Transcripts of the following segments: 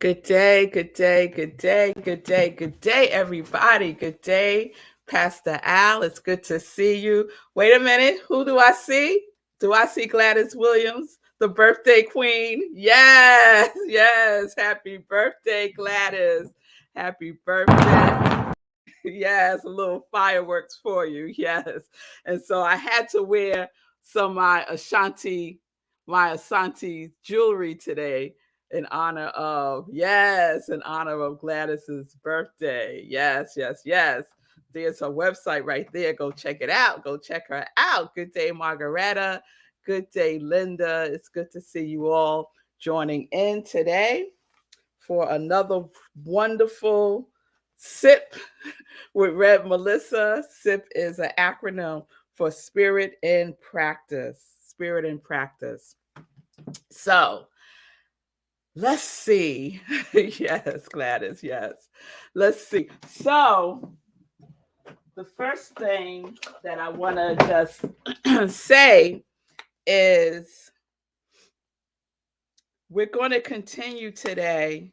Good day, good day, good day, good day, good day, everybody. Good day, Pastor Al. It's good to see you. Wait a minute. Who do I see? Do I see Gladys Williams, the birthday queen? Yes, yes. Happy birthday, Gladys. Happy birthday. Yes, a little fireworks for you. Yes. And so I had to wear some of my Ashanti jewelry today in honor of Gladys's birthday. Yes, yes, yes. There's her website right there. Go check it out. Go check her out. Good day, Margaretta. Good day, Linda. It's good to see you all joining in today for another wonderful sip with Red Melissa. SIP is an acronym for Spirit in Practice. Spirit in Practice. So let's see. Yes, Gladys, yes. Let's see. So the first thing that I want to just say is we're going to continue today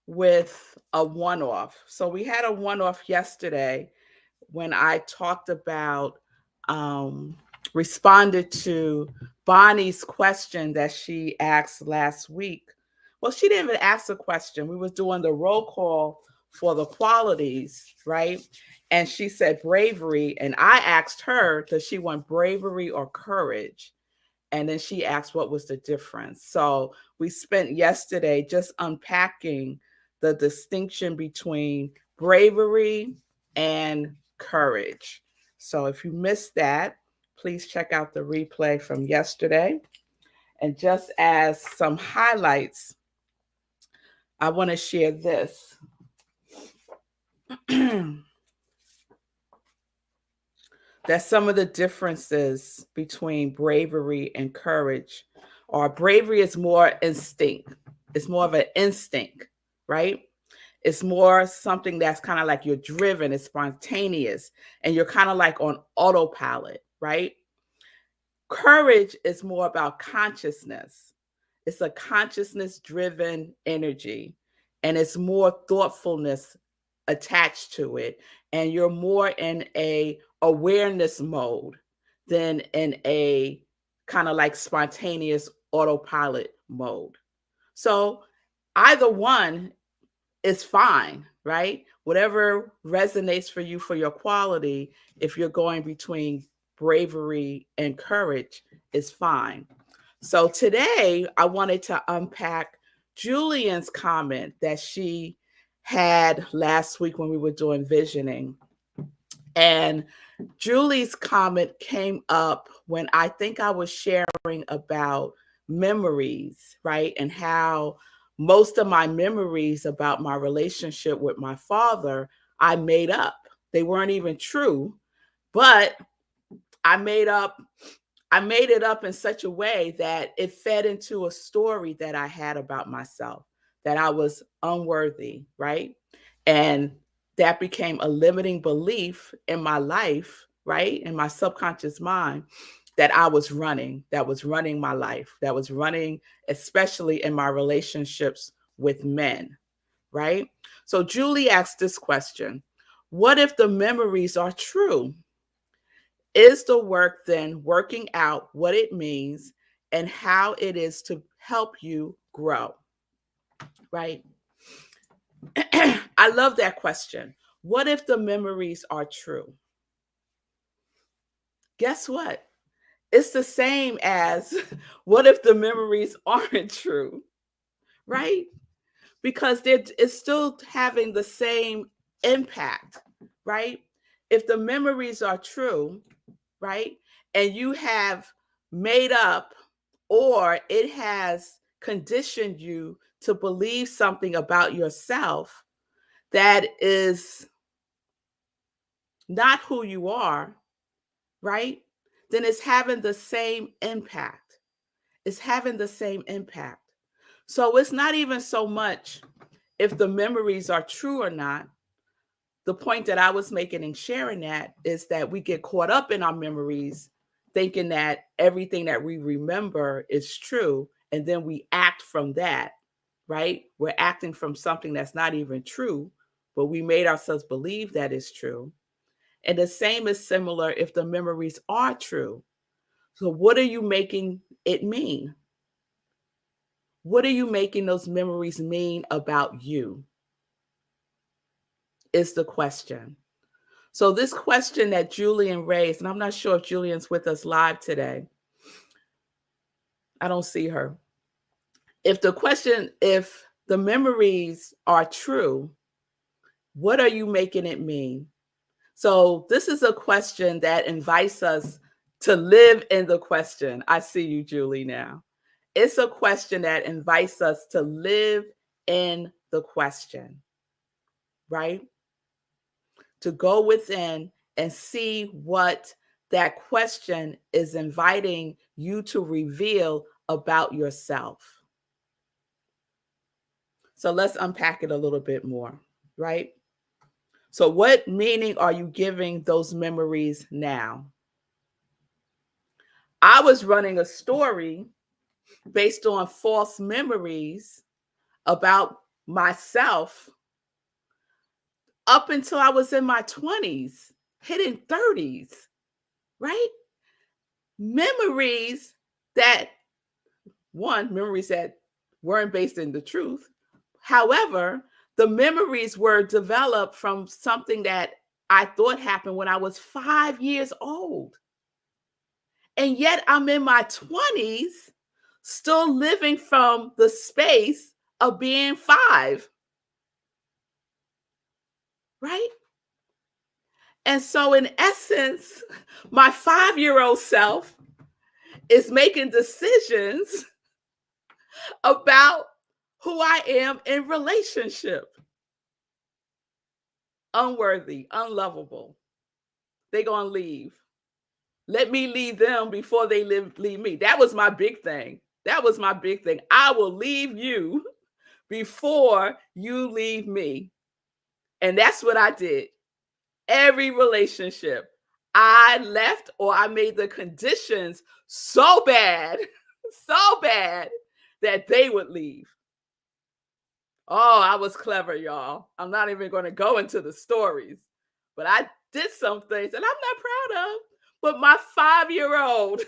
with a one off. So we had a one off yesterday when I talked about, um, responded to Bonnie's question that she asked last week. Well, she didn't even ask a question. We was doing the roll call for the qualities, right? And she said bravery. And I asked her, does she want bravery or courage? And then she asked what was the difference. So we spent yesterday just unpacking the distinction between bravery and courage. So if you missed that, please check out the replay from yesterday. And just as some highlights, I want to share this. That some of the differences between bravery and courage are bravery is more instinct. It's more of an instinct, right? It's more something that's kind of like you're driven, it's spontaneous, and you're kind of like on autopilot, right? Courage is more about consciousness. It's a consciousness driven energy, and it's more thoughtfulness attached to it. And you're more in a awareness mode than in a kind of like spontaneous autopilot mode. So either one is fine, right? Whatever resonates for you for your quality, if you're going between bravery and courage, is fine. So today I wanted to unpack Julian's comment that she had last week when we were doing visioning. And Julie's comment came up when I think I was sharing about memories, right? And how most of my memories about my relationship with my father, I made up. They weren't even true, but I made up I made it up in such a way that it fed into a story that I had about myself, that I was unworthy, right? And that became a limiting belief in my life, right? In my subconscious mind, that I was running, that was running my life, that was running, especially in my relationships with men, right? So Julie asked this question: what if the memories are true? Is the work then working out what it means and how it is to help you grow? Right? I love that question. What if the memories are true? Guess what? It's the same as what if the memories aren't true? Right? Because it's still having the same impact, right? If the memories are true, right, and you have made up or it has conditioned you to believe something about yourself that is not who you are, right? Then it's having the same impact. It's having the same impact. So it's not even so much if the memories are true or not. The point that I was making in sharing that is that we get caught up in our memories thinking that everything that we remember is true, and then we act from that. right? We're acting from something that's not even true, but we made ourselves believe that is true. And the same is similar if the memories are true. So, what are you making it mean? What are you making those memories mean about you? Is the question. So, this question that Julian raised, and I'm not sure if Julian's with us live today. I don't see her. If the memories are true, what are you making it mean? So, this is a question that invites us to live in the question. I see you, Julie, now. It's a question that invites us to live in the question, right? To go within and see what that question is inviting you to reveal about yourself. So let's unpack it a little bit more, right? So, what meaning are you giving those memories now? I was running a story based on false memories about myself up until I was in my 20s, hitting 30s, right? Memories that, memories that weren't based in the truth. However, the memories were developed from something that I thought happened when I was 5 years old. And yet I'm in my 20s, still living from the space of being five, right? And so, in essence, my 5-year-old self is making decisions about who I am in relationship. Unworthy, unlovable. They're going to leave. Let me leave them before they leave me. That was my big thing. That was my big thing. I will leave you before you leave me. And that's what I did. Every relationship, I left or I made the conditions so bad, so bad that they would leave. Oh, I was clever, y'all. I'm not even going to go into the stories, but I did some things that I'm not proud of. But my 5-year-old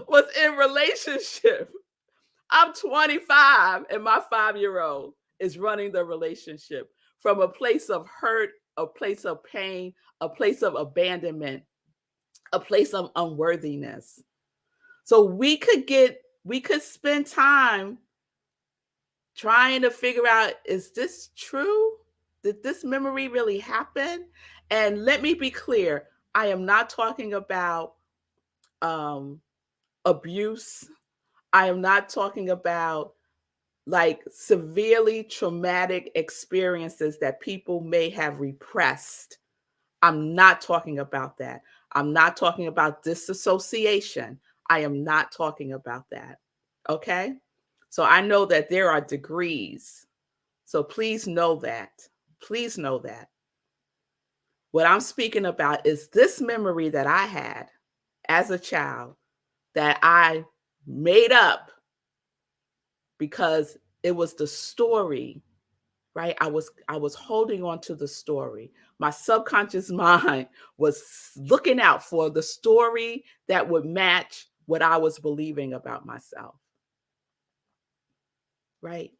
was in relationship. I'm 25 and my 5-year-old is running the relationship from a place of hurt, a place of pain, a place of abandonment, a place of unworthiness. So we could spend time trying to figure out, is this true? Did this memory really happen? And let me be clear, I am not talking about um, abuse. I am not talking about like severely traumatic experiences that people may have repressed. I'm not talking about that. I'm not talking about disassociation. I am not talking about that. Okay? So I know that there are degrees. So please know that. Please know that. What I'm speaking about is this memory that I had as a child that I made up because it was the story, right? I was holding on to the story. My subconscious mind was looking out for the story that would match what I was believing about myself, right?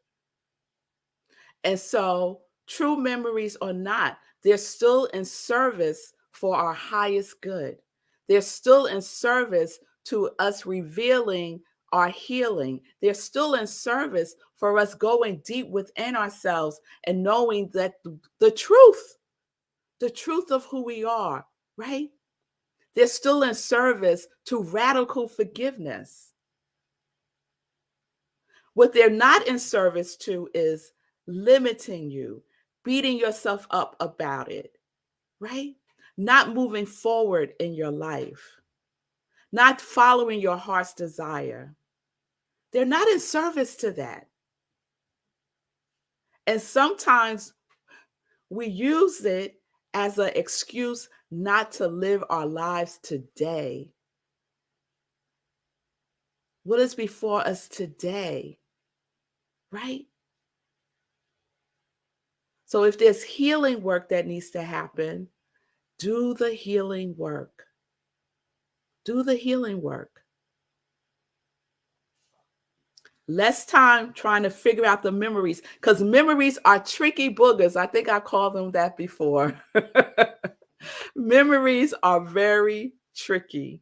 And so, true memories or not, they're still in service for our highest good. They're still in service to us revealing our healing. They're still in service for us going deep within ourselves and knowing that the truth of who we are, right? They're still in service to radical forgiveness. What they're not in service to is limiting you, beating yourself up about it, right? Not moving forward in your life, not following your heart's desire. They're not in service to that. And sometimes we use it as an excuse not to live our lives today. What is before us today, right? So if there's healing work that needs to happen, do the healing work. Do the healing work. Less time trying to figure out the memories, because memories are tricky boogers. I think I called them that before. Memories are very tricky,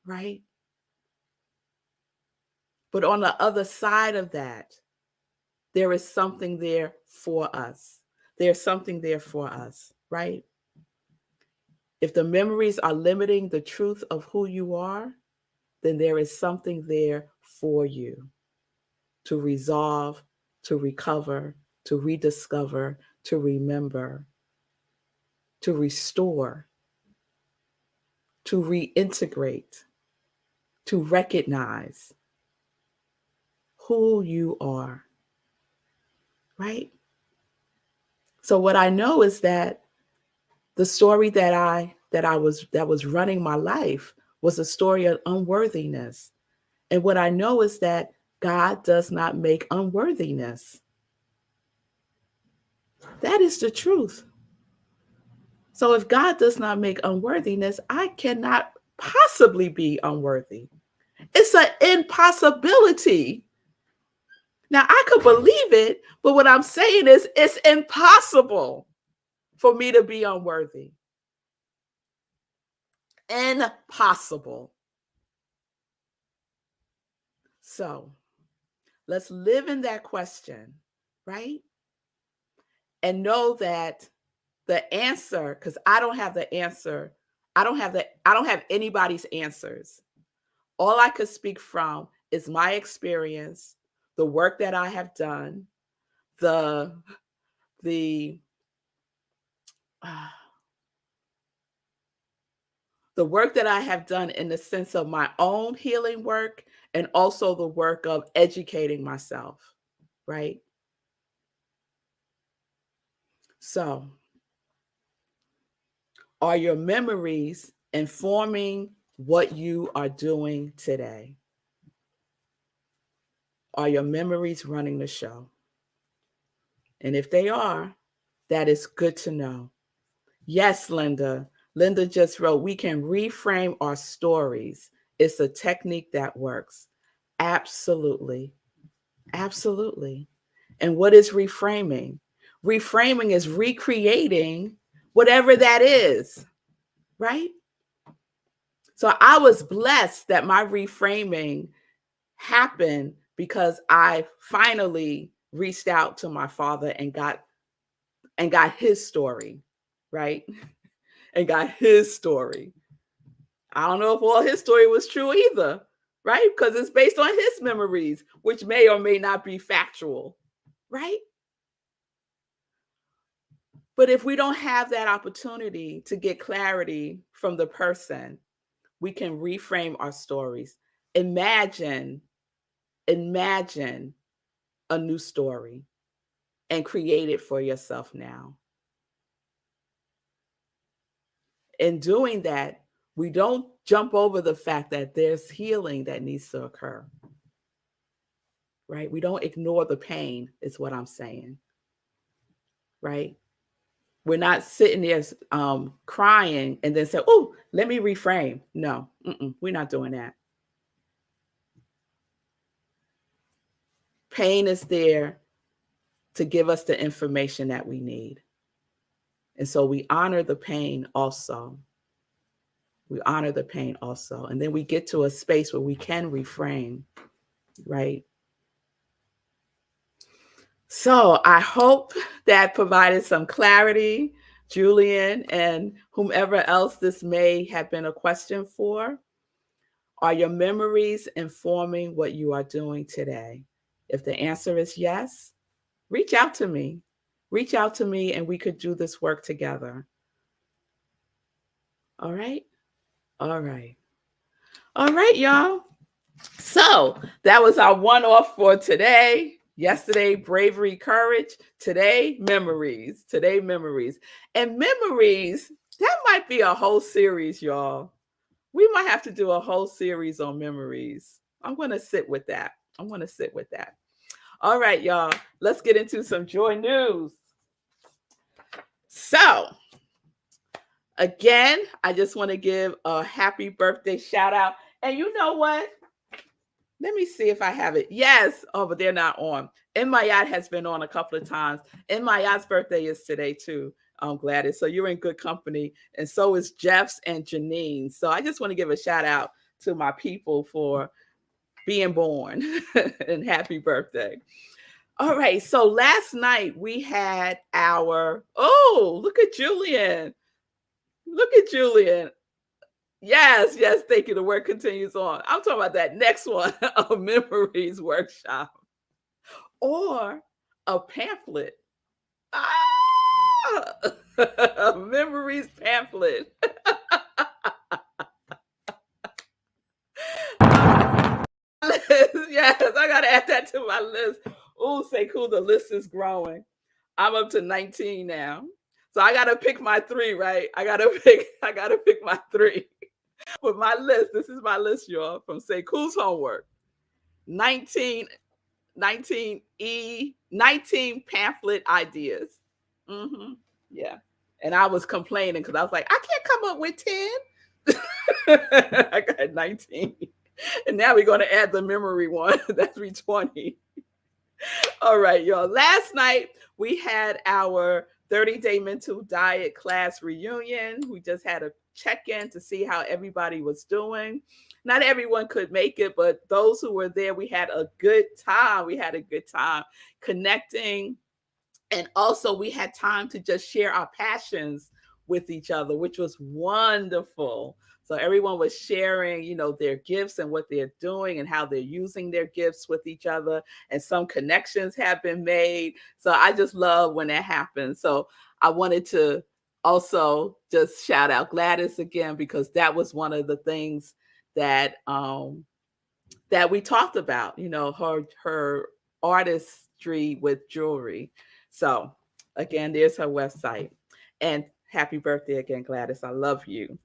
right? But on the other side of that, there is something there for us. There's something there for us, right? If the memories are limiting the truth of who you are, then there is something there for you to resolve, to recover, to rediscover, to remember, to restore, to reintegrate, to recognize who you are, right? So what I know is that the story that was running my life was a story of unworthiness. And what I know is that God does not make unworthiness. That is the truth. So if God does not make unworthiness, I cannot possibly be unworthy. It's an impossibility. Now, I could believe it, but what I'm saying is it's impossible for me to be unworthy. Impossible. So let's live in that question, right? And know that the answer, because I don't have the answer. I don't have anybody's answers. All I could speak from is my experience, the work that I have done, the the uh, the work that I have done in the sense of my own healing work and also the work of educating myself, right? So, are your memories informing what you are doing today? Are your memories running the show? And if they are, that is good to know. Yes, Linda. Linda just wrote, we can reframe our stories. It's a technique that works. Absolutely. Absolutely. And what is reframing? Reframing is recreating whatever that is, right? So I was blessed that my reframing happened because I finally reached out to my father and got his story, right? And got his story. I don't know if all his story was true either, right? Because it's based on his memories, which may or may not be factual, right? But if we don't have that opportunity to get clarity from the person, we can reframe our stories. Imagine, imagine a new story and create it for yourself now. In doing that, we don't jump over the fact that there's healing that needs to occur, right? We don't ignore the pain, is what I'm saying, right? We're not sitting there crying and then say, oh, let me reframe. No, we're not doing that. Pain is there to give us the information that we need. And so we honor the pain also. We honor the pain also. And then we get to a space where we can reframe, right? So I hope that provided some clarity, Julian, and whomever else this may have been a question for. Are your memories informing what you are doing today? If the answer is yes, reach out to me. Reach out to me and we could do this work together. All right? All right. All right, y'all. So that was our one off for today. Yesterday, bravery, courage. Today, memories. Today, memories. And memories, that might be a whole series, y'all. We might have to do a whole series on memories. I'm going to sit with that. I'm going to sit with that. All right, y'all. Let's get into some joy news. So, again, I just want to give a happy birthday shout out. And you know what? Let me see if I have it. Yes. Oh, but they're not on. In My Yacht has been on a couple of times. In My Yacht's birthday is today too. Gladys. So you're in good company. And so is Jeff's and Janine. So I just want to give a shout out to my people for being born and happy birthday. All right. So last night we had look at Julian. Look at Julian. Yes, yes, thank you. The work continues on. I'm talking about that next one, a memories workshop or a pamphlet. Ah, a memories pamphlet. Yes, I gotta add that to my list. Oh, say cool, the list is growing. I'm up to 19 now. So I gotta pick my three, right? I gotta pick my three. With my list, this is my list, y'all, from Say Cool's homework. 19, 19 pamphlet ideas. Mm-hmm. Yeah. And I was complaining because I was like, I can't come up with 10. I got 19. And now we're going to add the memory one. That's be 20. All right, y'all. Last night we had our 30-day mental diet class reunion. We just had a check-in to see how everybody was doing. Not everyone could make it, but those who were there, we had a good time. We had a good time connecting. And also we had time to just share our passions with each other, which was wonderful. So everyone was sharing, their gifts and what they're doing and how they're using their gifts with each other. And some connections have been made. So I just love when that happens. So I wanted to also just shout out Gladys again, because that was one of the things that that we talked about, her artistry with jewelry. So again, there's her website. And happy birthday again, Gladys. I love you.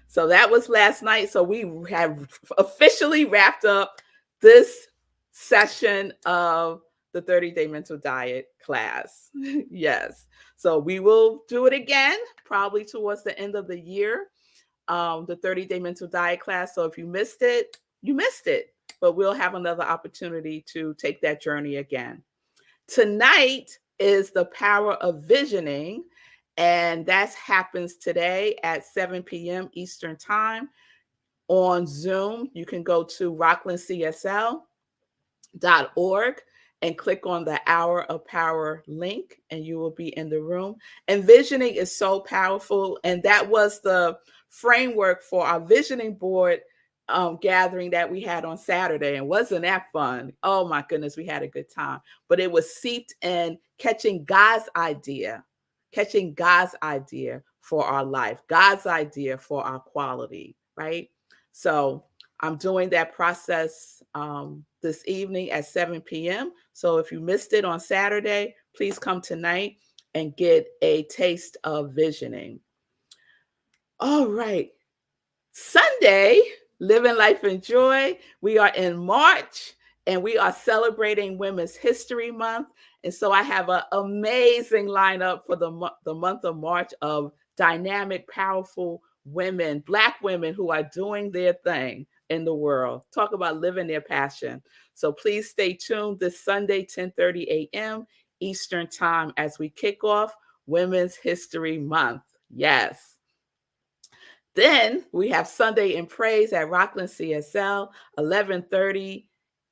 So that was last night. So we have officially wrapped up this session of the 30-day mental diet class. Yes. So we will do it again, probably towards the end of the year, the 30-day mental diet class. So if you missed it, you missed it. But we'll have another opportunity to take that journey again. Tonight is the power of visioning. And that happens today at 7 p.m. Eastern Time on Zoom. You can go to rocklandcsl.org and click on the Hour of Power link, and you will be in the room. And visioning is so powerful. And that was the framework for our visioning board gathering that we had on Saturday. And wasn't that fun? Oh my goodness, we had a good time. But it was seeped in catching God's idea for our life, God's idea for our quality, right? So I'm doing that process this evening at 7 p.m. So if you missed it on Saturday, please come tonight and get a taste of visioning. All right. Sunday, Living Life in Joy. We are in March and we are celebrating Women's History Month. And so I have an amazing lineup for the month of March of dynamic, powerful women, Black women who are doing their thing in the world. Talk about living their passion. So please stay tuned this Sunday, 10:30 a.m. Eastern Time as we kick off Women's History Month. Yes. Then we have Sunday in Praise at Rockland CSL, 11:30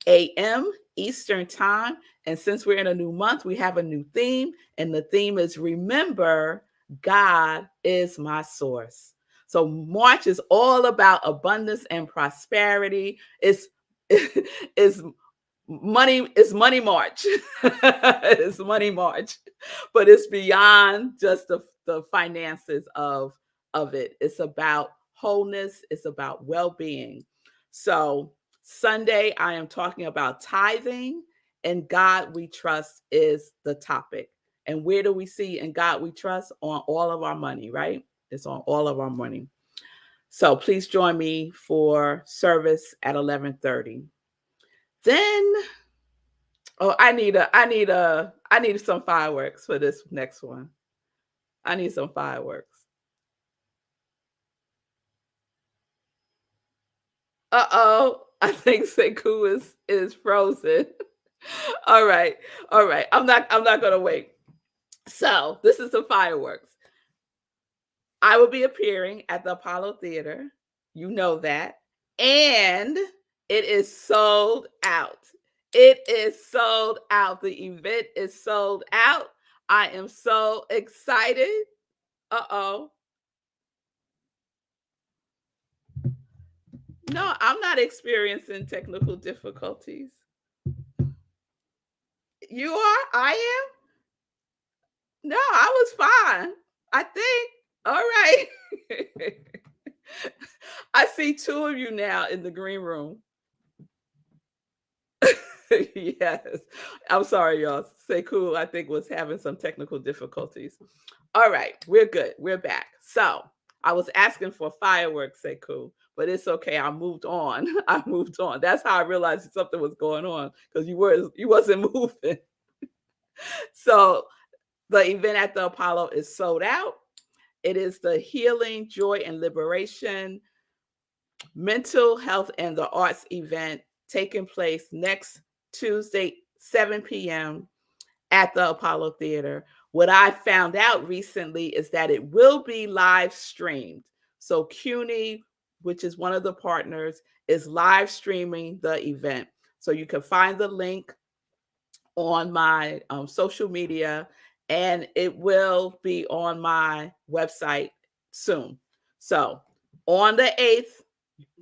a.m. Eastern Time. And since we're in a new month, we have a new theme. And the theme is Remember, God is my source. So March is all about abundance and prosperity. It's money March. It's money March. But it's beyond just the finances of it. It's about wholeness. It's about well-being. So Sunday, I am talking about tithing, and God we trust is the topic. And where do we see in God we trust? On all of our money, right? It's on all of our money. So please join me for service at 11:30. Then, oh, I need some fireworks for this next one. I need some fireworks. Uh-oh. I think Seku is frozen. All right. All right. I'm not gonna wait. So this is the fireworks. I will be appearing at the Apollo Theater. You know that. And it is sold out. It is sold out. The event is sold out. I am so excited. Uh-oh. No, I'm not experiencing technical difficulties. You are? I am? No, I was fine. I think. All right. I see two of you now in the green room. Yes. I'm sorry, y'all. Say cool, I think was having some technical difficulties. All right, we're good. We're back. So I was asking for fireworks, say cool, but it's okay. I moved on. I moved on. That's how I realized something was going on because you wasn't moving. So the event at the Apollo is sold out. It is the Healing, Joy, and Liberation Mental Health and the Arts event taking place next Tuesday, 7 p.m. at the Apollo Theater. What I found out recently is that it will be live streamed. So CUNY, which is one of the partners, is live streaming the event. So you can find the link on my social media, and it will be on my website soon. So on the 8th,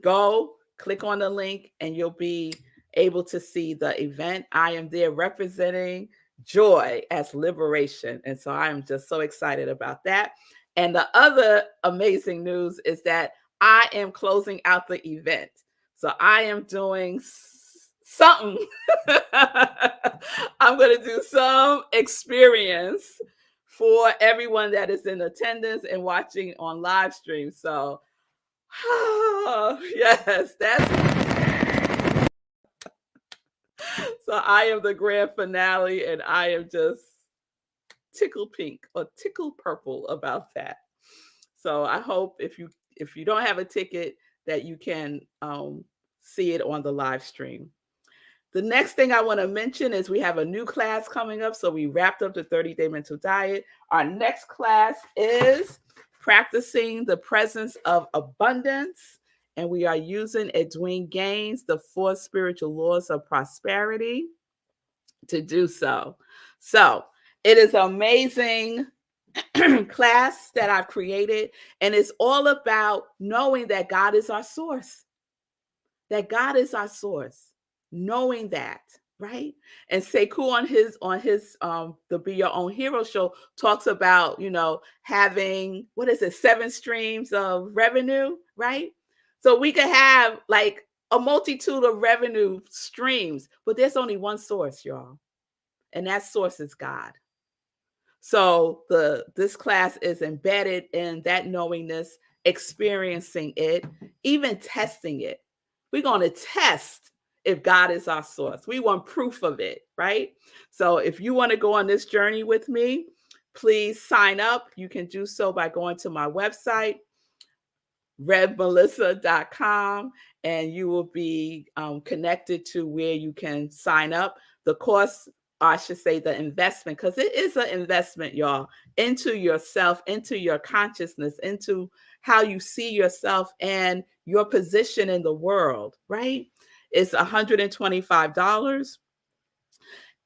go click on the link and you'll be able to see the event. I am there representing joy as liberation. And so I am just so excited about that. And the other amazing news is that I am closing out the event. So I am doing something. I'm going to do some experience for everyone that is in attendance and watching on live stream. So yes, that's so I am the grand finale and I am just tickle pink or tickle purple about that. So I hope if you don't have a ticket that you can see it on the live stream. The next thing I want to mention is we have a new class coming up. So we wrapped up the 30-day mental diet. Our next class is practicing the presence of abundance. And we are using Edwin Gaines, the 4 spiritual laws of prosperity to do so. So it is an amazing class that I've created. And it's all about knowing that God is our source, that God is our source. Knowing that, right? And Sekou on his the Be Your Own Hero show talks about, having, what is it, 7 streams of revenue, right? So we could have like a multitude of revenue streams, but there's only one source, y'all. And that source is God. So this class is embedded in that knowingness, experiencing it, even testing it. We're going to test if God is our source. We want proof of it, right? So if you want to go on this journey with me, please sign up. You can do so by going to my website, iamrevmelissa.com, and you will be connected to where you can sign up. The course, I should say the investment, because it is an investment, y'all, into yourself, into your consciousness, into how you see yourself and your position in the world, right? It's $125.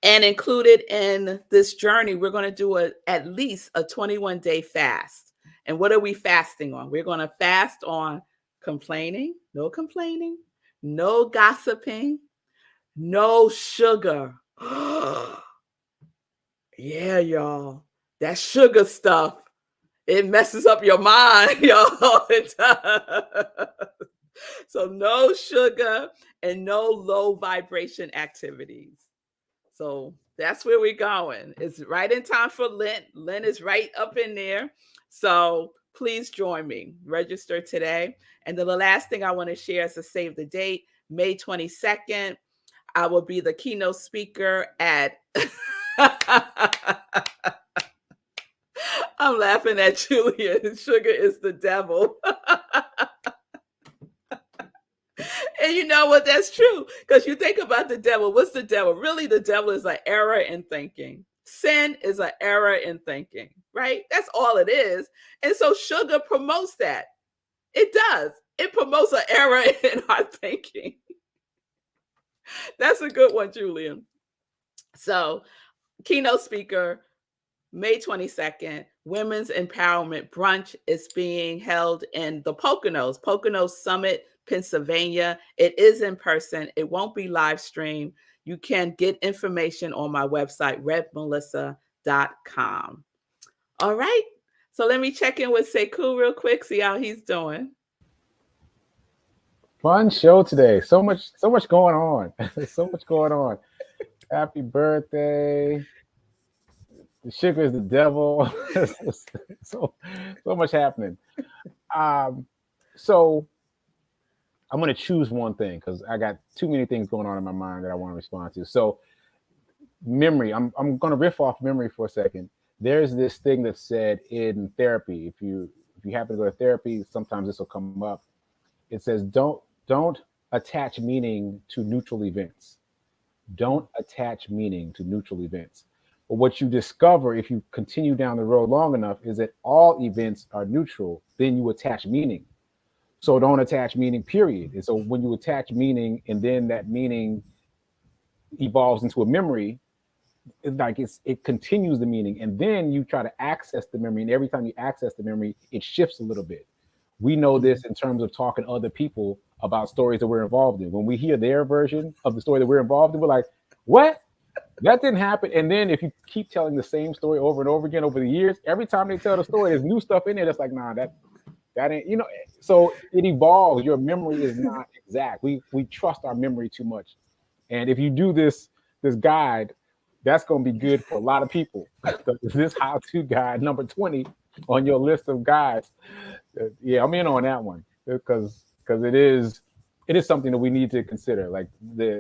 And included in this journey, we're going to do at least a 21-day fast. And what are we fasting on? We're going to fast on complaining, no gossiping, no sugar. Yeah, y'all. That sugar stuff, it messes up your mind, y'all. It does. So no sugar and no low vibration activities. So that's where we're going. It's right in time for Lent. Lent is right up in there. So please join me. Register today. And then the last thing I want to share is to save the date, May 22nd. I will be the keynote speaker at I'm laughing at Julia. Sugar is the devil. And you know what? That's true. Because you think about the devil. What's the devil? Really, the devil is an error in thinking. Sin is an error in thinking, right? That's all it is. And so sugar promotes that. It does. It promotes an error in our thinking. That's a good one, Julian. So, keynote speaker, May 22nd, Women's Empowerment Brunch is being held in the Poconos Summit, Pennsylvania. It is in person. It won't be live streamed. You can get information on my website, revmelissa.com. All right. So let me check in with Sekou real quick, see how he's doing. Fun show today. So much going on. So much going on. Happy birthday. The sugar is the devil. so much happening. So I'm going to choose one thing because I got too many things going on in my mind that I want to respond to. So memory. I'm going to riff off memory for a second. There's this thing that's said in therapy. If you happen to go to therapy, sometimes this will come up. It says don't attach meaning to neutral events. Don't attach meaning to neutral events. But what you discover if you continue down the road long enough is that all events are neutral. Then you attach meaning. So don't attach meaning, period. And so when you attach meaning and then that meaning evolves into a memory, it continues the meaning. And then you try to access the memory. And every time you access the memory, it shifts a little bit. We know this in terms of talking to other people about stories that we're involved in. When we hear their version of the story that we're involved in, we're like, what? That didn't happen. And then if you keep telling the same story over and over again over the years, every time they tell the story, there's new stuff in there that's like, nah, that ain't, so it evolves. Your memory is not exact. We trust our memory too much. And if you do this guide, that's going to be good for a lot of people. This how-to guide number 20 on your list of guides. Yeah, I'm in on that one because it is something that we need to consider. Like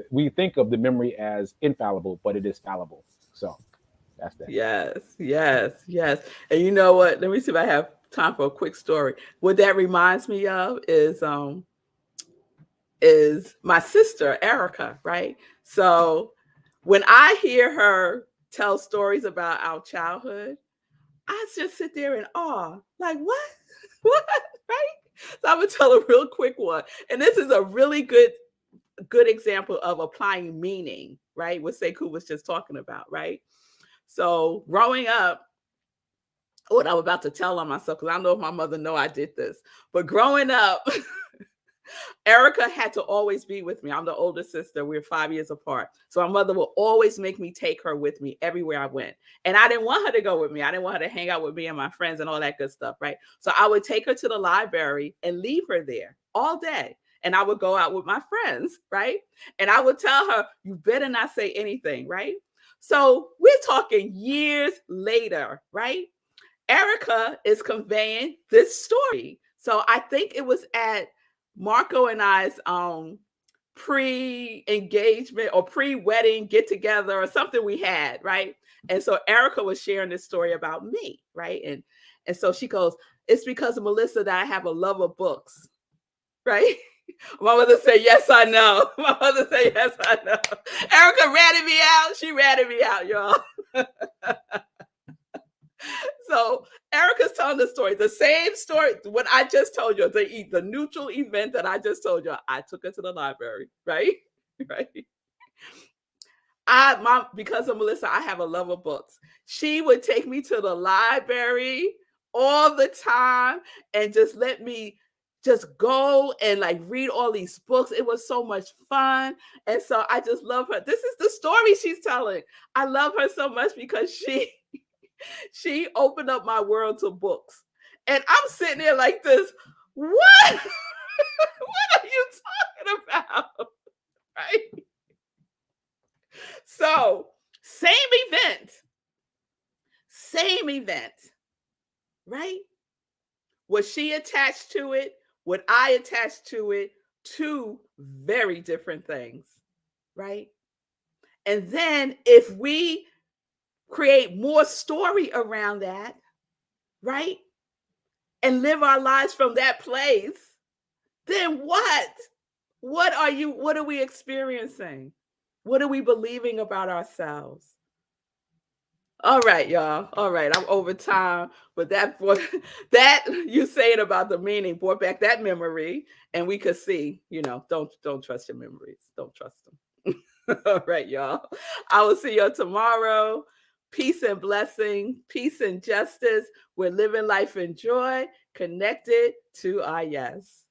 we think of the memory as infallible, but it is fallible. So that's that. Yes. And you know what? Let me see if I have time for a quick story. What that reminds me of is my sister Erica, right? So when I hear her tell stories about our childhood, I just sit there in awe, like what, what, right? So I'm gonna tell a real quick one, and this is a really good example of applying meaning, right? What Sekou was just talking about, right? So growing up, what I'm about to tell on myself, because I don't know if my mother know I did this, but growing up, Erica had to always be with me. I'm the older sister. We're 5 years apart. So my mother will always make me take her with me everywhere I went. And I didn't want her to go with me. I didn't want her to hang out with me and my friends and all that good stuff, right? So I would take her to the library and leave her there all day. And I would go out with my friends, right? And I would tell her, you better not say anything, right? So we're talking years later, right? Erica is conveying this story. So I think it was at Marco and I's pre-engagement or pre-wedding get-together or something we had, right? And so Erica was sharing this story about me, right? And so she goes, it's because of Melissa that I have a love of books, right? My mother said, yes, I know. My mother said, yes, I know. Erica ratted me out. She ratted me out, y'all. So Erica's telling the story, the same story, what I just told you, the neutral event that I just told you. I took her to the library, right? Right. Because of Melissa, I have a love of books. She would take me to the library all the time and just let me just go and like read all these books. It was so much fun. And so I just love her. This is the story she's telling. I love her so much because she opened up my world to books. And I'm sitting there like this. What? What are you talking about? Right? So, same event, right? what she attached to it, what I attached to it, two very different things, right? And then if we create more story around that, right? And live our lives from that place, then what? What are we experiencing? What are we believing about ourselves? All right, y'all. All right, I'm over time, but that you saying about the meaning brought back that memory, and we could see, don't trust your memories. Don't trust them. All right, y'all. I will see you tomorrow. Peace and blessing, peace and justice. We're living life in joy, connected to our yes.